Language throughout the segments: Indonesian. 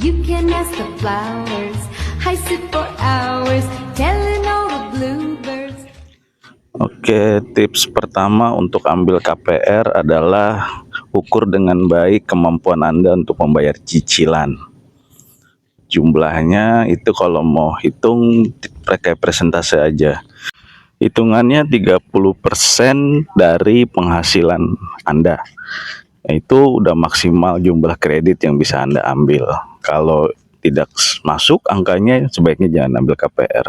You can ask the flowers, I sit for hours, telling all the bluebirds. Oke, tips pertama untuk ambil KPR adalah ukur dengan baik kemampuan Anda untuk membayar cicilan. Jumlahnya itu kalau mau hitung pakai persentase aja. Hitungannya 30% dari penghasilan Anda. Itu udah maksimal jumlah kredit yang bisa Anda ambil. Kalau tidak masuk angkanya, sebaiknya jangan ambil KPR.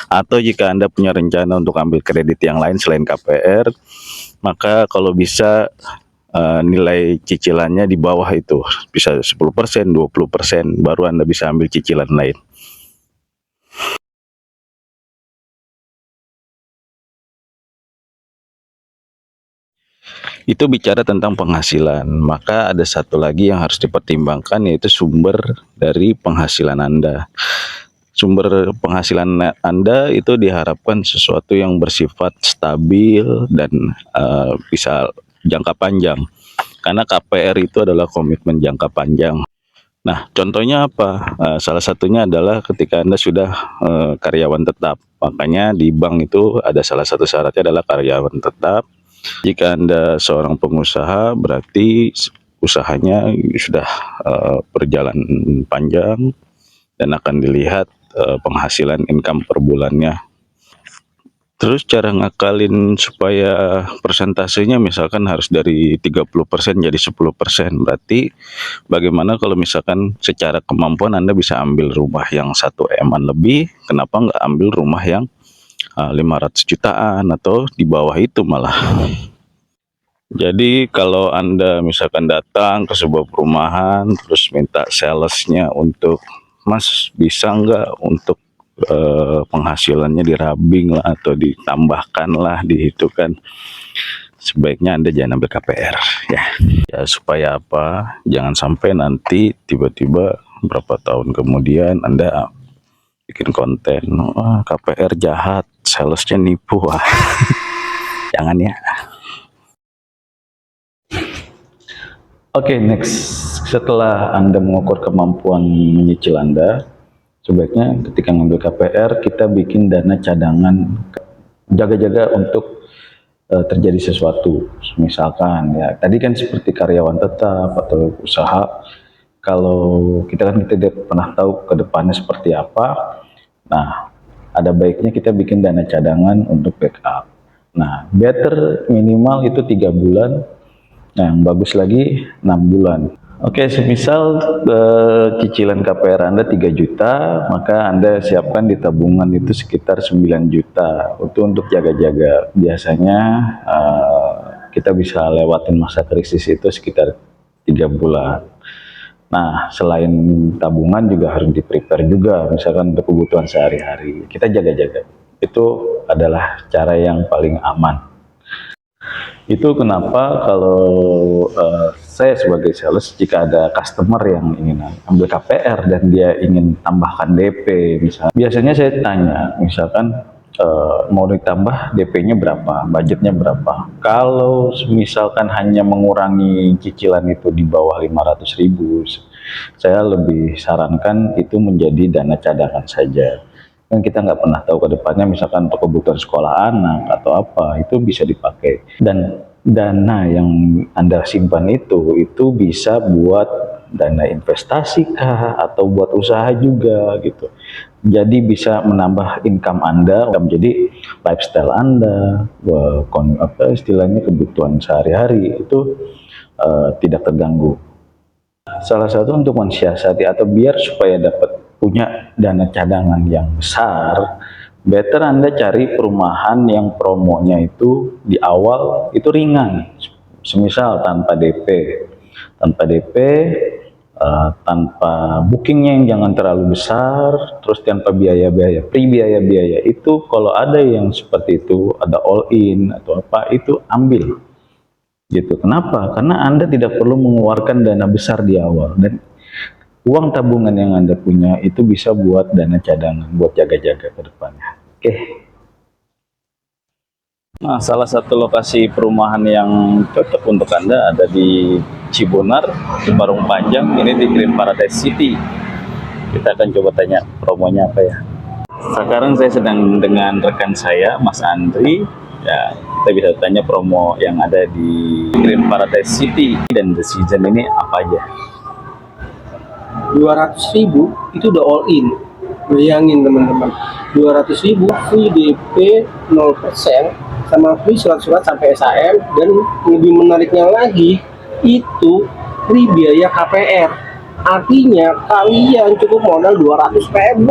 Atau jika Anda punya rencana untuk ambil kredit yang lain selain KPR, maka kalau bisa nilai cicilannya di bawah itu, bisa 10%, 20%, baru Anda bisa ambil cicilan lain. Itu bicara tentang penghasilan, maka ada satu lagi yang harus dipertimbangkan, yaitu sumber dari penghasilan Anda. Sumber penghasilan Anda itu diharapkan sesuatu yang bersifat stabil dan bisa jangka panjang. Karena KPR itu adalah komitmen jangka panjang. Nah, contohnya apa? Salah satunya adalah ketika Anda sudah karyawan tetap. Makanya di bank itu ada salah satu syaratnya adalah karyawan tetap. Jika Anda seorang pengusaha, berarti usahanya sudah berjalan panjang dan akan dilihat penghasilan income per bulannya. Terus cara ngakalin supaya persentasenya misalkan harus dari 30% jadi 10%. Berarti bagaimana kalau misalkan secara kemampuan Anda bisa ambil rumah yang 1 M-an lebih, kenapa nggak ambil rumah yang 500 jutaan atau di bawah itu malah. Jadi kalau Anda misalkan datang ke sebuah perumahan terus minta salesnya untuk, Mas bisa nggak untuk penghasilannya dirabing lah atau ditambahkan lah di itu kan, sebaiknya Anda jangan ambil KPR ya. Ya supaya apa? Jangan sampai nanti tiba-tiba berapa tahun kemudian Anda bikin konten, wah KPR jahat, salesnya nipu. Wah. Jangan ya. Oke, next. Setelah Anda mengukur kemampuan menyicil Anda, sebaiknya ketika ngambil KPR, kita bikin dana cadangan, jaga-jaga untuk terjadi sesuatu. Misalkan, ya tadi kan seperti karyawan tetap atau usaha, kalau kita tidak pernah tahu ke depannya seperti apa, nah ada baiknya kita bikin dana cadangan untuk backup. Nah, better minimal itu 3 bulan, nah yang bagus lagi 6 bulan. Oke, semisal cicilan KPR Anda 3 juta, maka Anda siapkan di tabungan itu sekitar 9 juta untuk jaga-jaga. Biasanya kita bisa lewatin masa krisis itu sekitar 3 bulan. Nah, selain tabungan juga harus di-prepare juga, misalkan untuk kebutuhan sehari-hari. Kita jaga-jaga. Itu adalah cara yang paling aman. Itu kenapa kalau saya sebagai sales, jika ada customer yang ingin ambil KPR dan dia ingin tambahkan DP, misalnya, biasanya saya tanya, misalkan mau ditambah DP-nya berapa, budgetnya berapa. Kalau misalkan hanya mengurangi cicilan itu di bawah 500.000, saya lebih sarankan itu menjadi dana cadangan saja. Kan kita nggak pernah tahu ke depannya, misalkan untuk kebutuhan sekolah anak atau apa, itu bisa dipakai. Dan dana yang Anda simpan itu bisa buat dana investasi kah, atau buat usaha juga gitu. Jadi bisa menambah income Anda, jadi lifestyle Anda, apa istilahnya, kebutuhan sehari-hari itu tidak terganggu. Salah satu untuk mensiasati atau biar supaya dapat punya dana cadangan yang besar, better Anda cari perumahan yang promonya itu di awal itu ringan, semisal tanpa DP, tanpa bookingnya yang jangan terlalu besar, terus tanpa biaya-biaya, free biaya-biaya itu. Kalau ada yang seperti itu, ada all in atau apa, itu ambil gitu. Kenapa? Karena Anda tidak perlu mengeluarkan dana besar di awal, dan uang tabungan yang Anda punya itu bisa buat dana cadangan, buat jaga-jaga ke depannya. Oke. Nah, salah satu lokasi perumahan yang cocok untuk Anda ada di Cibonar, di Parung Panjang, ini di Green Paradise City. Kita akan coba tanya promonya apa ya. Sekarang saya sedang dengan rekan saya, Mas Andri. Ya, kita bisa tanya promo yang ada di Green Paradise City dan The Season ini apa aja. 200.000 itu udah all in. Bayangin teman-teman, 200.000 free DP 0% sama free surat-surat sampai SAM, dan lebih menariknya lagi itu free biaya KPR. Artinya kalian cukup modal 200.000.